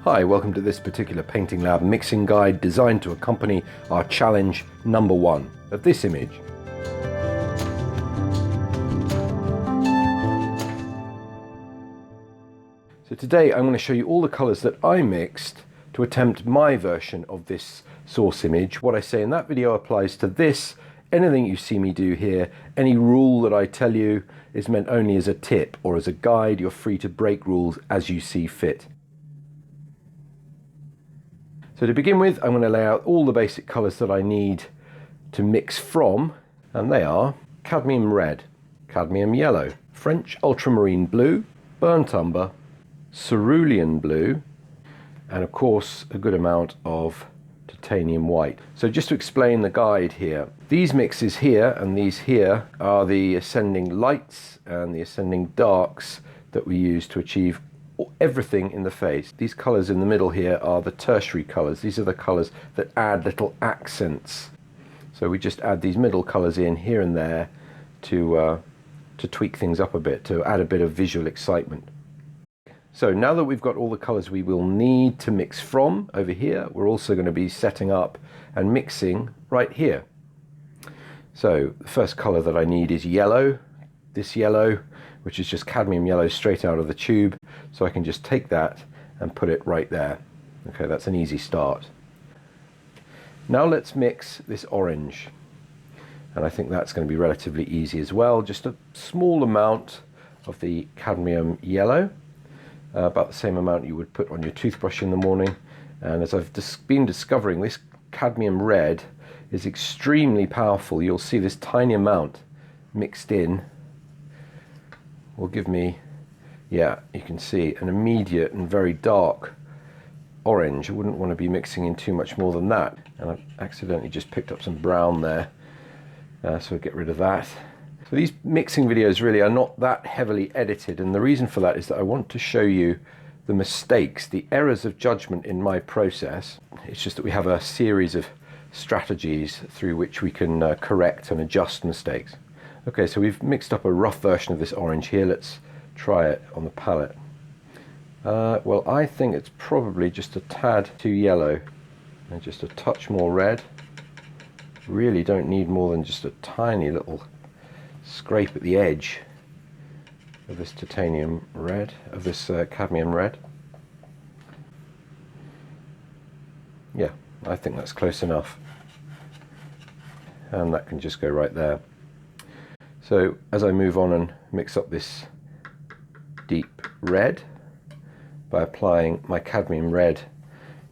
Hi, welcome to this particular Painting Lab mixing guide designed to accompany our challenge number 1 of this image. So today I'm going to show you all the colours that I mixed to attempt my version of this source image. What I say in that video applies to this. Anything you see me do here, any rule that I tell you is meant only as a tip or as a guide. You're free to break rules as you see fit. So to begin with, I'm going to lay out all the basic colours that I need to mix from, and they are cadmium red, cadmium yellow, French ultramarine blue, burnt umber, cerulean blue, and of course a good amount of titanium white. So just to explain the guide here, these mixes here and these here are the ascending lights and the ascending darks that we use to achieve everything in the face. These colours in the middle here are the tertiary colours. These are the colours that add little accents. So we just add these middle colours in here and there to tweak things up a bit, to add a bit of visual excitement. So now that we've got all the colours we will need to mix from over here, we're also going to be setting up and mixing right here. So the first colour that I need is yellow, this yellow, which is just cadmium yellow straight out of the tube. So I can just take that and put it right there. Okay, that's an easy start. Now let's mix this orange. And I think that's going to be relatively easy as well. Just a small amount of the cadmium yellow, about the same amount you would put on your toothbrush in the morning. And as I've been discovering, this cadmium red is extremely powerful. You'll see this tiny amount mixed in will give me, yeah, you can see an immediate and very dark orange. I wouldn't want to be mixing in too much more than that. And I've accidentally just picked up some brown there, so I'll get rid of that. So these mixing videos really are not that heavily edited, and the reason for that is that I want to show you the mistakes, the errors of judgment in my process. It's just that we have a series of strategies through which we can correct and adjust mistakes. Okay, so we've mixed up a rough version of this orange here. Let's try it on the palette. Well, I think it's probably just a tad too yellow and just a touch more red. Really don't need more than just a tiny little scrape at the edge of this titanium red, of this cadmium red. Yeah, I think that's close enough. And that can just go right there. So as I move on and mix up this deep red by applying my cadmium red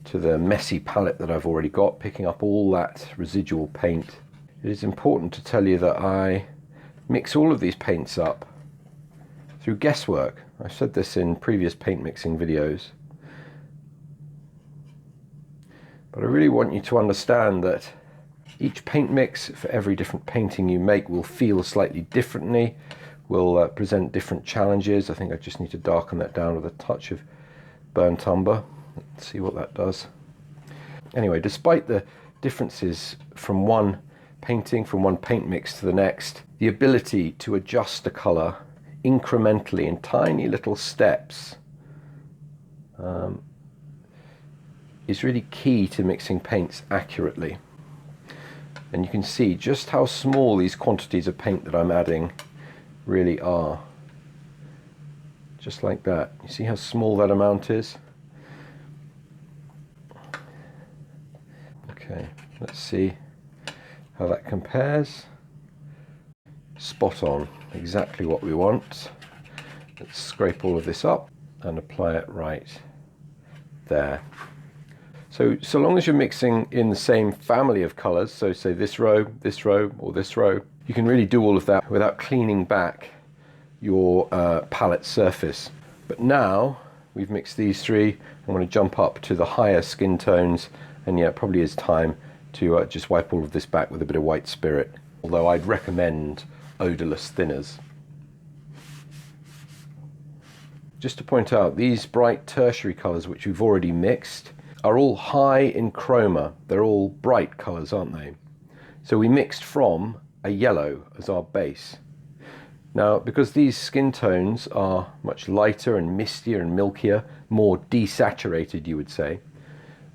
to the messy palette that I've already got, picking up all that residual paint, it is important to tell you that I mix all of these paints up through guesswork. I've said this in previous paint mixing videos, but I really want you to understand that each paint mix for every different painting you make will feel slightly differently, will present different challenges. I think I just need to darken that down with a touch of burnt umber. Let's see what that does. Anyway, despite the differences from one painting, from one paint mix to the next, the ability to adjust the colour incrementally in tiny little steps is really key to mixing paints accurately. And you can see just how small these quantities of paint that I'm adding really are. Just like that. You see how small that amount is? Okay, let's see how that compares. Spot on, exactly what we want. Let's scrape all of this up and apply it right there. So long as you're mixing in the same family of colours, so say this row, or this row, you can really do all of that without cleaning back your palette surface. But now we've mixed these three, I'm going to jump up to the higher skin tones, and yeah, it probably is time to just wipe all of this back with a bit of white spirit, although I'd recommend odourless thinners. Just to point out, these bright tertiary colours which we've already mixed are all high in chroma. They're all bright colours, aren't they? So we mixed from a yellow as our base. Now, because these skin tones are much lighter and mistier and milkier, more desaturated you would say,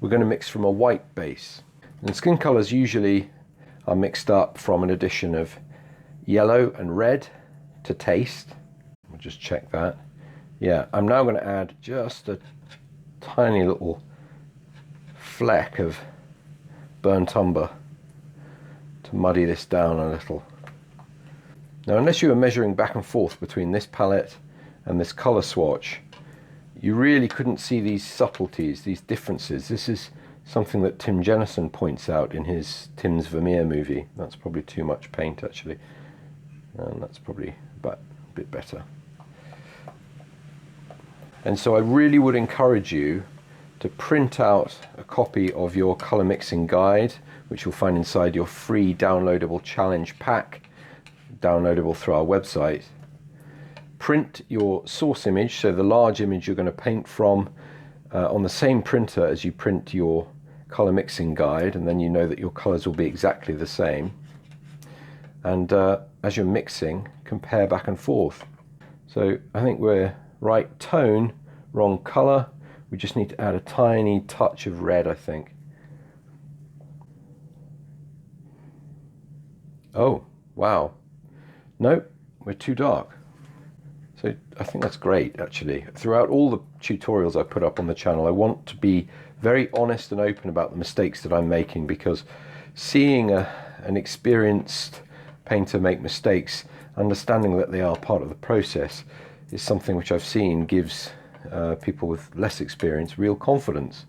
we're going to mix from a white base. And skin colours usually are mixed up from an addition of yellow and red to taste. We'll just check that. Yeah, I'm now going to add just a tiny little fleck of burnt umber to muddy this down a little. Now, unless you were measuring back and forth between this palette and this colour swatch, you really couldn't see these subtleties, these differences. This is something that Tim Jennison points out in his Tim's Vermeer movie. That's probably too much paint actually, and that's probably about a bit better. And so I really would encourage you to print out a copy of your colour mixing guide, which you'll find inside your free downloadable challenge pack, downloadable through our website. Print your source image, so the large image you're going to paint from, on the same printer as you print your colour mixing guide, and then you know that your colours will be exactly the same. And as you're mixing, compare back and forth. So I think we're right tone, wrong colour. We just need to add a tiny touch of red, I think. Oh, wow. No, we're too dark. So I think that's great, actually. Throughout all the tutorials I put up on the channel, I want to be very honest and open about the mistakes that I'm making, because seeing an experienced painter make mistakes, understanding that they are part of the process, is something which I've seen gives people with less experience real confidence.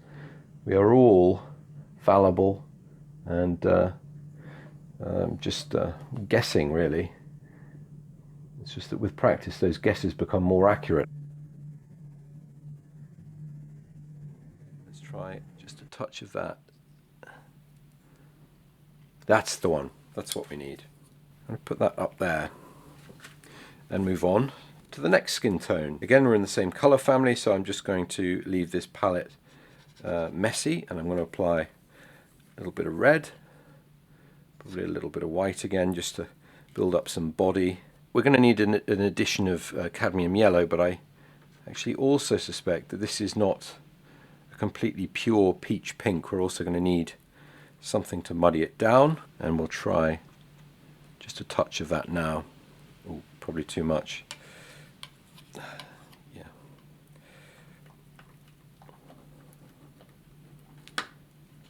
We are all fallible and just guessing, really. It's just that with practice those guesses become more accurate. Let's try just a touch of that. That's the one. That's what we need. I'm going to put that up there and move on to the next skin tone. Again, we're in the same color family, so I'm just going to leave this palette messy, and I'm going to apply a little bit of red, probably a little bit of white again, just to build up some body. We're going to need an addition of cadmium yellow, but I actually also suspect that this is not a completely pure peach pink. We're also going to need something to muddy it down, and we'll try just a touch of that now. Ooh, probably too much. Yeah.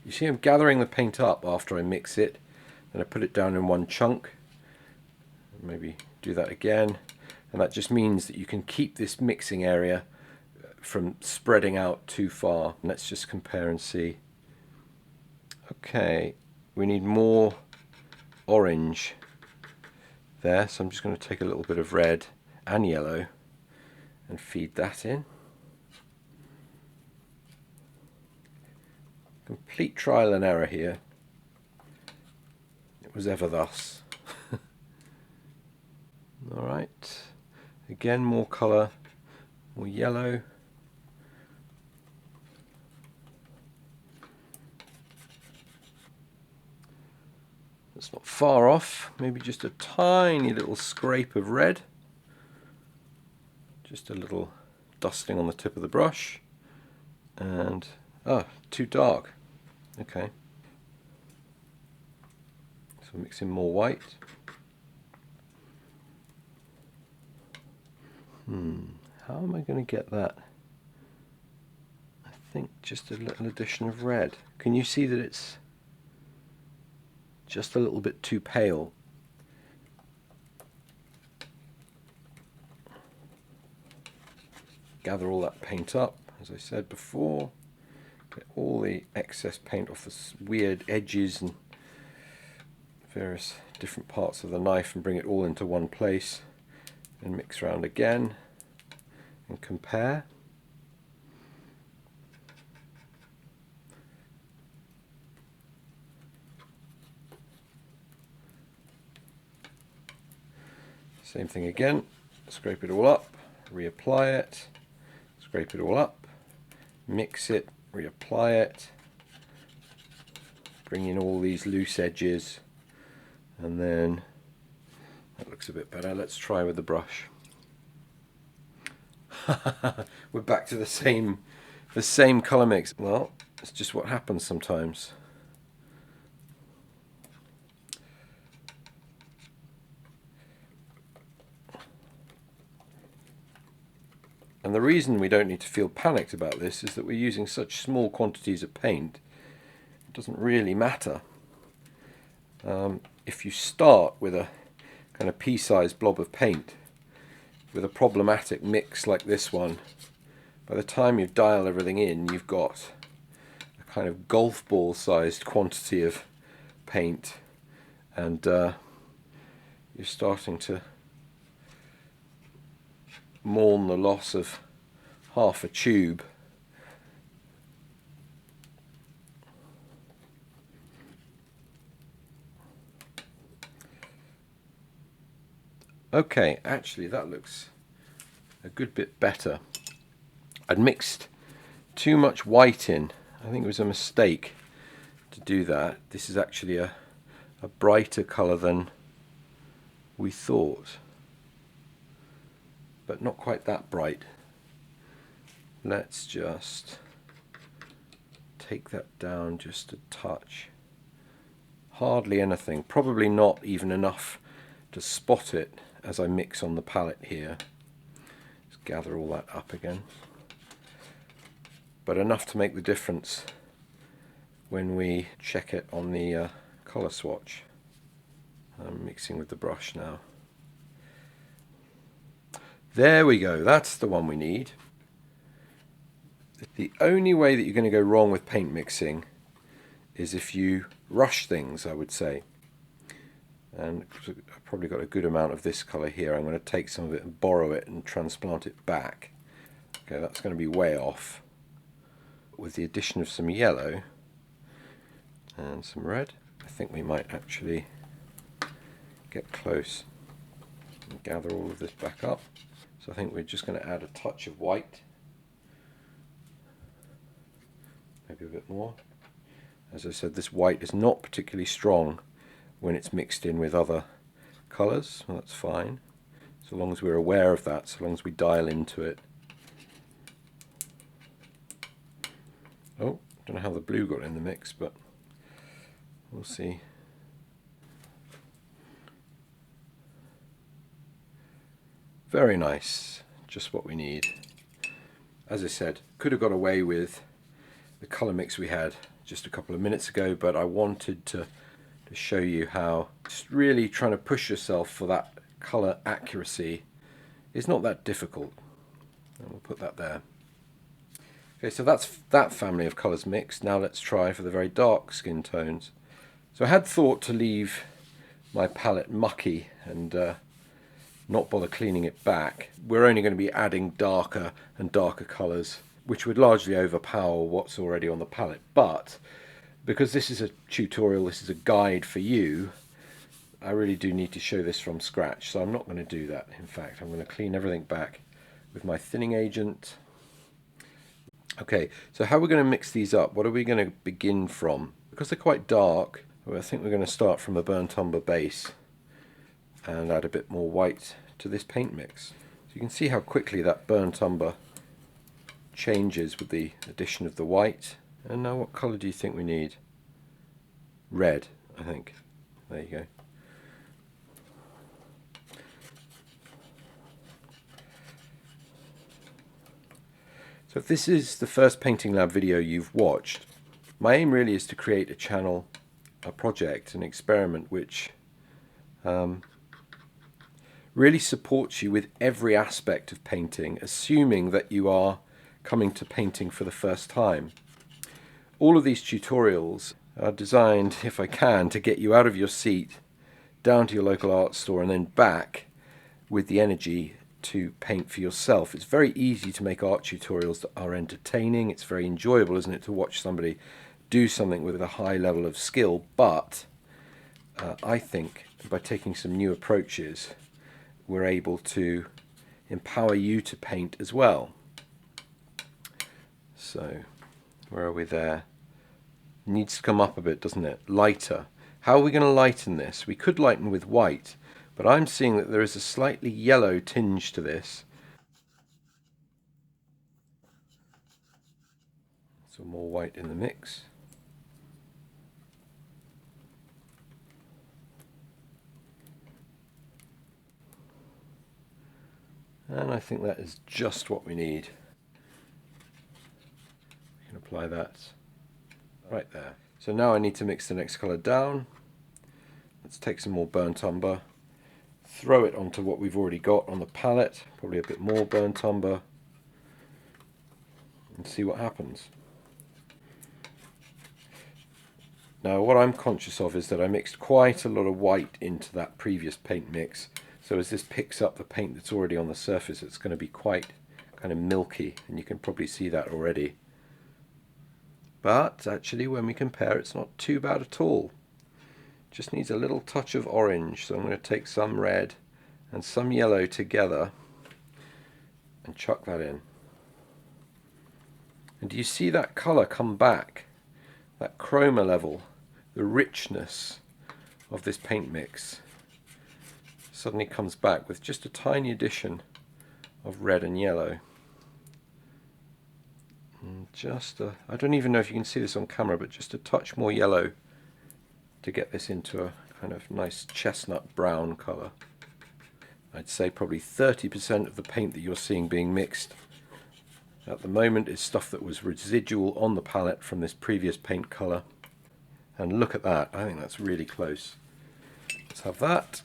You see, I'm gathering the paint up after I mix it, and I put it down in one chunk. Maybe do that again, and that just means that you can keep this mixing area from spreading out too far. And let's just compare and see. Okay, we need more orange there, so I'm just going to take a little bit of red and yellow and feed that in. Complete trial and error here. It was ever thus. Alright, again more colour, more yellow. It's not far off, maybe just a tiny little scrape of red. Just a little dusting on the tip of the brush. And, too dark. Okay. So mix in more white. How am I going to get that? I think just a little addition of red. Can you see that it's just a little bit too pale? Gather all that paint up, as I said before. Get all the excess paint off the weird edges and various different parts of the knife and bring it all into one place. And mix around again and compare. Same thing again, scrape it all up, reapply it, scrape it all up, mix it, reapply it, bring in all these loose edges, and then That looks a bit better. Let's try with the brush. We're back to the same colour mix. Well, it's just what happens sometimes. And the reason we don't need to feel panicked about this is that we're using such small quantities of paint. It doesn't really matter. If you start with a kind of pea-sized blob of paint with a problematic mix like this one, by the time you dial everything in, you've got a kind of golf ball sized quantity of paint, and you're starting to mourn the loss of half a tube. Okay, actually that looks a good bit better. I'd mixed too much white in. I think it was a mistake to do that. This is actually a brighter colour than we thought, but not quite that bright. Let's just take that down just a touch. Hardly anything, probably not even enough to spot it as I mix on the palette here. Just gather all that up again. But enough to make the difference when we check it on the colour swatch. I'm mixing with the brush now. There we go, that's the one we need. The only way that you're going to go wrong with paint mixing is if you rush things, I would say. And I've probably got a good amount of this colour here. I'm going to take some of it and borrow it and transplant it back. Okay, that's going to be way off. With the addition of some yellow and some red, I think we might actually get close and gather all of this back up. So I think we're just going to add a touch of white, maybe a bit more. As I said, this white is not particularly strong when it's mixed in with other colours. Well, that's fine, so long as we're aware of that, so long as we dial into it. Oh, don't know how the blue got in the mix, but we'll see. Very nice, just what we need. As I said, could have got away with the colour mix we had just a couple of minutes ago, but I wanted to show you how just really trying to push yourself for that colour accuracy is not that difficult. And we'll put that there. Okay, so that's that family of colours mixed. Now let's try for the very dark skin tones. So I had thought to leave my palette mucky and not bother cleaning it back. We're only going to be adding darker and darker colours, which would largely overpower what's already on the palette. But because this is a tutorial, this is a guide for you, I really do need to show this from scratch, so I'm not going to do that. In fact, I'm going to clean everything back with my thinning agent. Okay, so how we're going to mix these up, what are we going to begin from? Because they're quite dark, I think we're going to start from a burnt umber base and add a bit more white to this paint mix. So you can see how quickly that burnt umber changes with the addition of the white. And now what colour do you think we need? Red, I think. There you go. So if this is the first Painting Lab video you've watched, my aim really is to create a channel, a project, an experiment which really supports you with every aspect of painting, assuming that you are coming to painting for the first time. All of these tutorials are designed, if I can, to get you out of your seat, down to your local art store and then back with the energy to paint for yourself. It's very easy to make art tutorials that are entertaining. It's very enjoyable, isn't it, to watch somebody do something with a high level of skill, but I think by taking some new approaches we're able to empower you to paint as well. So where are we there? It needs to come up a bit, doesn't it? Lighter. How are we going to lighten this? We could lighten with white, But I'm seeing that there is a slightly yellow tinge to this. Some more white in the mix. And I think that is just what we need. We can apply that right there. So now I need to mix the next colour down. Let's take some more burnt umber, throw it onto what we've already got on the palette, probably a bit more burnt umber, and see what happens. Now what I'm conscious of is that I mixed quite a lot of white into that previous paint mix, so as this picks up the paint that's already on the surface, it's going to be quite kind of milky, and you can probably see that already. But actually when we compare, it's not too bad at all. Just needs a little touch of orange, so I'm going to take some red and some yellow together and chuck that in. And do you see that colour come back? That chroma level, the richness of this paint mix suddenly comes back with just a tiny addition of red and yellow. And I don't even know if you can see this on camera, but just a touch more yellow to get this into a kind of nice chestnut brown colour. I'd say probably 30% of the paint that you're seeing being mixed at the moment is stuff that was residual on the palette from this previous paint colour. And look at that, I think that's really close. Let's have that.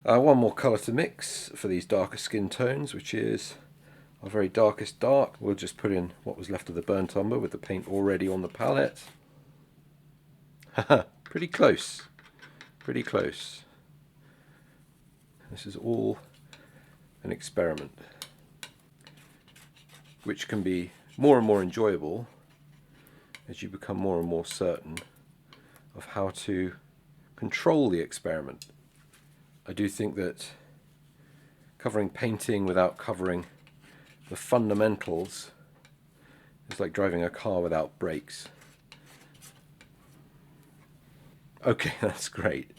One more colour to mix for these darker skin tones, which is our very darkest dark. We'll just put in what was left of the burnt umber with the paint already on the palette. Haha, pretty close. Pretty close. This is all an experiment, which can be more and more enjoyable as you become more and more certain of how to control the experiment. I do think that covering painting without covering the fundamentals is like driving a car without brakes. Okay, that's great.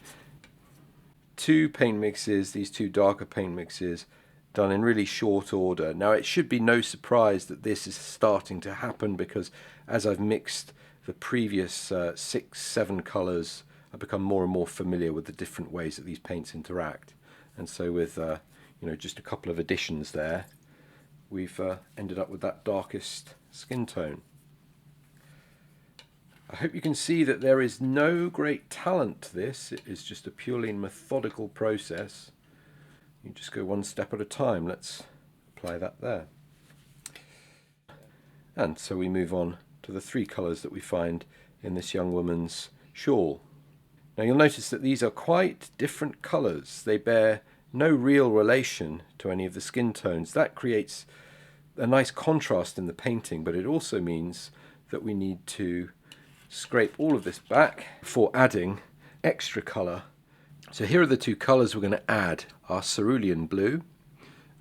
Two paint mixes, these two darker paint mixes, done in really short order. Now it should be no surprise that this is starting to happen, because as I've mixed the previous 6-7 colours, I've become more and more familiar with the different ways that these paints interact. And so with just a couple of additions there, we've ended up with that darkest skin tone. I hope you can see that there is no great talent to this. It is just a purely methodical process. You just go one step at a time. Let's apply that there. And so we move on to the three colours that we find in this young woman's shawl. Now you'll notice that these are quite different colours. They bear no real relation to any of the skin tones. That creates a nice contrast in the painting, but it also means that we need to scrape all of this back before adding extra colour. So here are the two colours we're going to add: our cerulean blue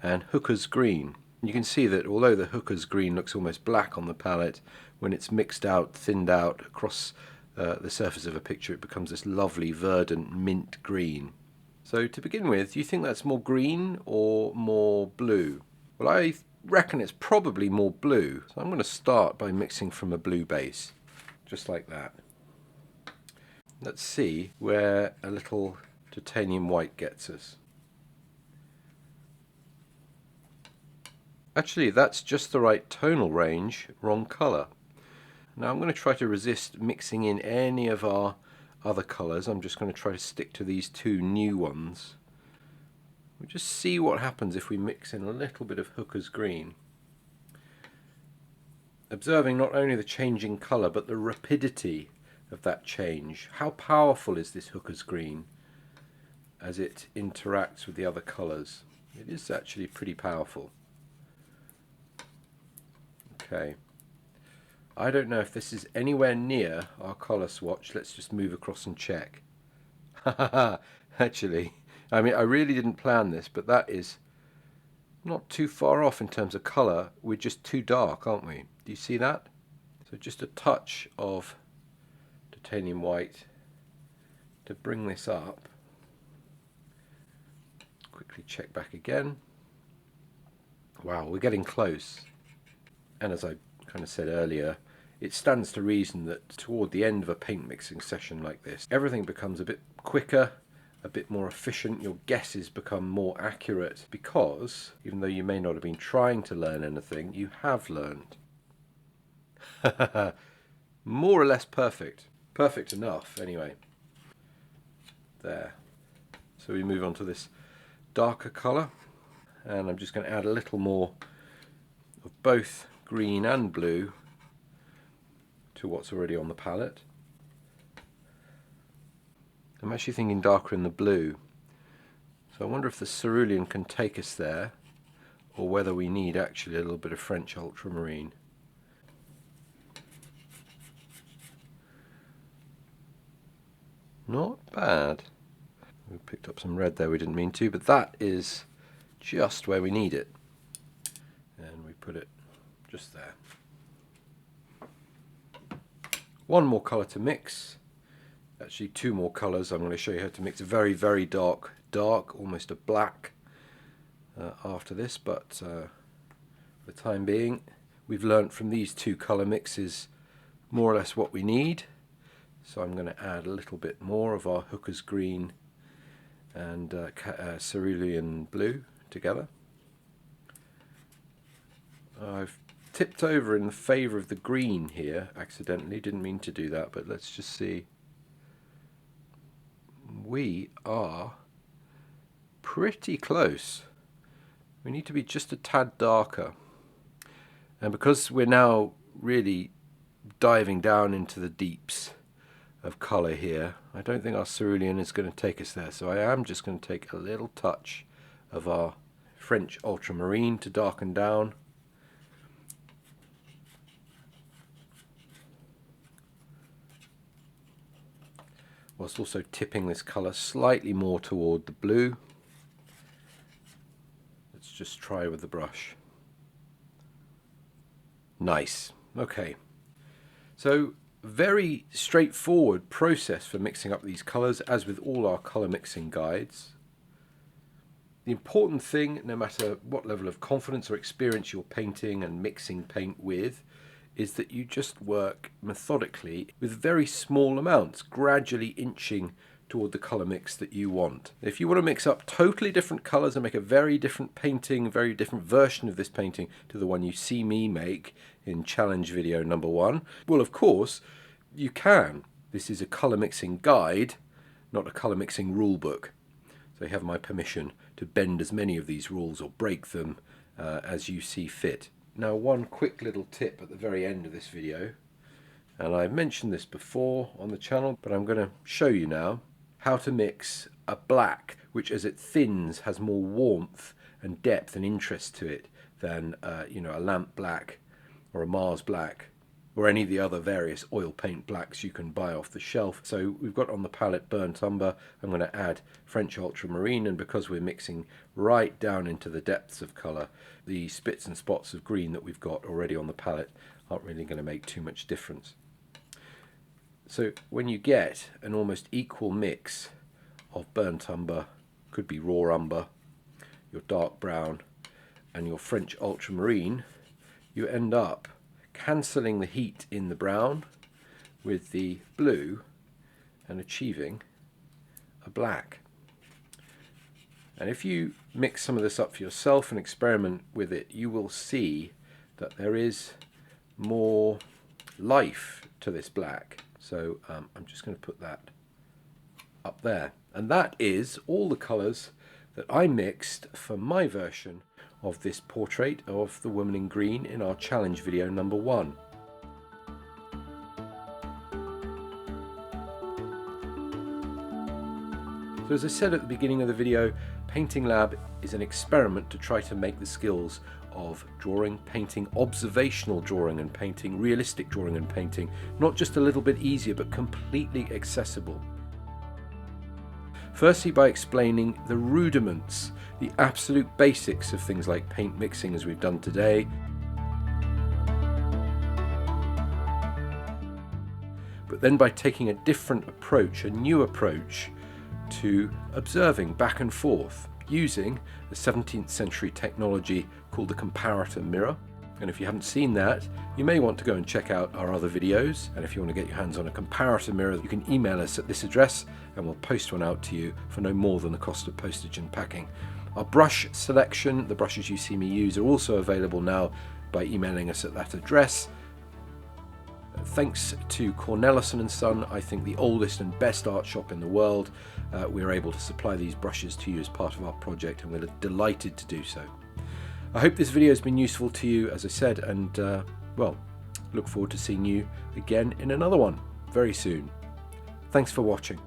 and hooker's green. You can see that although the hooker's green looks almost black on the palette, when it's mixed out, thinned out across the surface of a picture, it becomes this lovely verdant mint green. So to begin with, do you think that's more green or more blue? Well, I reckon it's probably more blue. So I'm going to start by mixing from a blue base, just like that. Let's see where a little titanium white gets us. Actually, that's just the right tonal range, wrong colour. Now I'm going to try to resist mixing in any of our other colours. I'm just going to try to stick to these two new ones. We'll just see what happens if we mix in a little bit of hooker's green. Observing not only the changing colour, but the rapidity of that change. How powerful is this hooker's green as it interacts with the other colours? It is actually pretty powerful. Okay. I don't know if this is anywhere near our colour swatch. Let's just move across and check. Actually, I mean, I really didn't plan this, but that is not too far off in terms of colour. We're just too dark, aren't we? Do you see that? So just a touch of titanium white to bring this up, quickly check back again. Wow, we're getting close. And as I kind of said earlier, it stands to reason that toward the end of a paint mixing session like this, everything becomes a bit quicker, a bit more efficient. Your guesses become more accurate because, even though you may not have been trying to learn anything, you have learned. More or less perfect. Perfect enough, anyway. There. So we move on to this darker colour, and I'm just going to add a little more of both green and blue to what's already on the palette. I'm actually thinking darker in the blue, so I wonder if the cerulean can take us there, or whether we need actually a little bit of French ultramarine. Not bad. We picked up some red there, we didn't mean to, but that is just where we need it. And we put it just there. One more colour to mix. Actually, two more colours. I'm going to show you how to mix a very, very dark, almost a black after this, but for the time being, we've learnt from these two colour mixes more or less what we need. So I'm going to add a little bit more of our Hooker's green and cerulean blue together. I've tipped over in favour of the green here accidentally, didn't mean to do that, but let's just see. We are pretty close. We need to be just a tad darker, and because we're now really diving down into the deeps of colour here, I don't think our cerulean is going to take us there, so I am just going to take a little touch of our French ultramarine to darken down. Whilst also tipping this colour slightly more toward the blue. Let's just try with the brush. Nice. Okay. So very straightforward process for mixing up these colours, as with all our colour mixing guides. The important thing, no matter what level of confidence or experience you're painting and mixing paint with, is that you just work methodically with very small amounts, gradually inching toward the colour mix that you want. If you want to mix up totally different colours and make a very different painting, very different version of this painting to the one you see me make in challenge video number 1, well, of course you can. This is a colour mixing guide, not a colour mixing rule book. So you have my permission to bend as many of these rules or break them as you see fit. Now, one quick little tip at the very end of this video, and I've mentioned this before on the channel, but I'm going to show you now how to mix a black which, as it thins, has more warmth and depth and interest to it than you know, a lamp black or a Mars black or any of the other various oil paint blacks you can buy off the shelf. So we've got on the palette burnt umber. I'm going to add French ultramarine, and because we're mixing right down into the depths of colour, the spits and spots of green that we've got already on the palette aren't really going to make too much difference. So when you get an almost equal mix of burnt umber, could be raw umber, your dark brown and your French ultramarine, you end up cancelling the heat in the brown with the blue and achieving a black. And if you mix some of this up for yourself and experiment with it, you will see that there is more life to this black. So I'm just going to put that up there. And that is all the colours that I mixed for my version of this portrait of the woman in green in our challenge video number 1. So as I said at the beginning of the video, Painting Lab is an experiment to try to make the skills of drawing, painting, observational drawing and painting, realistic drawing and painting, not just a little bit easier but completely accessible. Firstly, by explaining the rudiments, the absolute basics of things like paint mixing as we've done today. But then by taking a different approach, a new approach to observing back and forth using a 17th century technology called the Comparator Mirror. And if you haven't seen that, you may want to go and check out our other videos. And if you want to get your hands on a comparator mirror, you can email us at this address and we'll post one out to you for no more than the cost of postage and packing. Our brush selection, the brushes you see me use, are also available now by emailing us at that address. Thanks to Cornelison & Son, I think the oldest and best art shop in the world, we're able to supply these brushes to you as part of our project, and we're delighted to do so. I hope this video has been useful to you, as I said, and well, look forward to seeing you again in another one very soon. Thanks for watching.